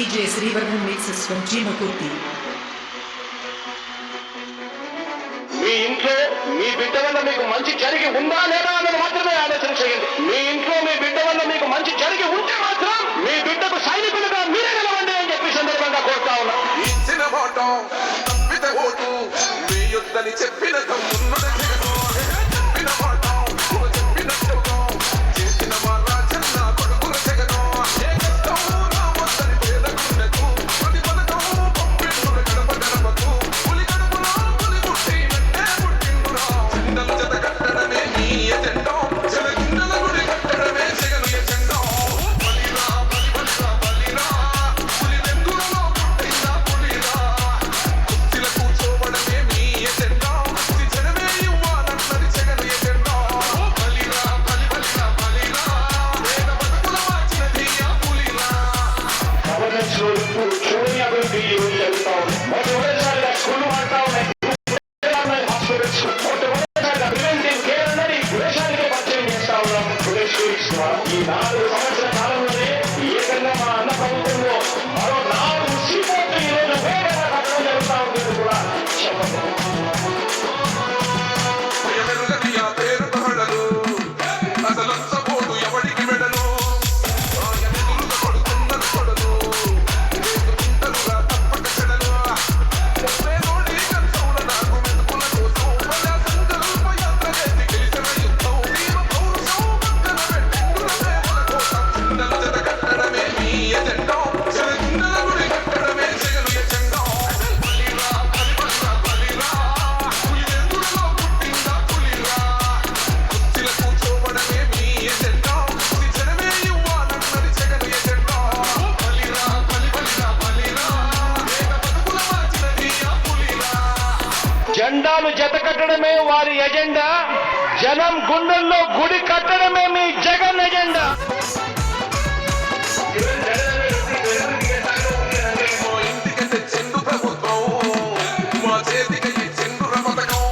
DJ Srivarman mixes from Chimapurti. మీ ఇంట్లో మీ బిడ్డ వల్ల మీకు మంచి జరిగి ఉందా లేదా అన్నది మాత్రమే ఆలోచన చేయండి. మీ ఇంట్లో మీ బిడ్డ వల్ల మీకు మంచి జరిగి ఉంటే మాత్రం మీ బిడ్డకు సైనికులుగా మీరే నిలవండి అని చెప్పి సందర్భంగా కోరుతా ఉన్నాం. ఇచ్చిన మాట తప్పితే ఓటు మీ యుద్ధని చెప్పిన తమ్మున్నది జగను చెప్పిన మాట చెప్పినట్టుగా చేసిన వాళ్ళ చిన్న కొడుకుల జగను ఏ కష్టం రావద్దని పేదకులకు ప్రతి పథకం పంపిణుల గడప గడపకు పులి గడపలో పులి పుట్టి వెంటే పుట్టిండురా చిందలు జత కట్టడమే మీ ఎజెండా జనగుండల గుడి కట్టడమే జగను ఎజెండా బలిరా బలిరా బలిరా పులి వెంకులలో పుట్టిందా పులిరా కుర్చీల కూర్చోవడమే మీ ఎజెండా జనమే ఇవ్వాలన్నది జగను ఎజెండా బలిరా బలిరా బలిరా వేద బతుకుల మార్చినది ఆ పులిరా గవర్నెన్స్ లో ఇప్పుడు చూడని అభివృద్ధి జరుగుతా ఉంది. మొట్టమొదటిసారిగా స్కూల్ వాడుతా ఉన్నాయి, హాస్పిటల్స్ మొట్టమొదటిసారిగా ప్రివెంటివ్ కేర్ అన్నది దేశానికే పరిచయం చేస్తా ఉన్నాం. ఈ 4 సంవత్సరాల కాలంలోనే ఏకంగా మా అన్న ప్రభుత్వంలో మరో 4 సీపోర్ట్లు ఈరోజు వేగంగా కట్టడం జరుగుతా ఉంటుంది కూడా చెప్పండి. భయమెరుగని ఆ పేరు తహడలు అసలంత పోటు ఎవడికి వెడను ఆయమెదురుగా కొడుతున్నది కొడలు వేసుకుంటరుగా తప్పక చెడలు పేదోడి కంచౌల నాకు మెతుకుల కోసం ప్రజా సంకల్ప యాత్ర చేసి గెలిచిన యుద్ధం వీర పౌరుషం పక్కన పెట్టిండుల ప్రేమల కోసం చిందల జత కట్టడమే మీ ఎజెండా జనగుండల గుడి కట్టడమే జగను ఎజెండా బలిరా బలిరా బలిరా పులి వెందులలో పుట్టిందా పులిరా కుర్చీల కూర్చోవడమే మీ ఎజెండా జనమే ఇవ్వాలన్నది జగను ఎజెండా బలిరా బలిరా బలిరా వేద బతుకుల మార్చినది ఆ పులిరా జెండాలు జత కట్టడమే వారి ఎజెండా, జనం గుండెల్లో గుడి కట్టడమే మీ జగన్ ఎజెండా. మా ఇంటికి తెచ్చిండు ప్రభుత్వం మా చేతికి ఇచ్చిండు పథకం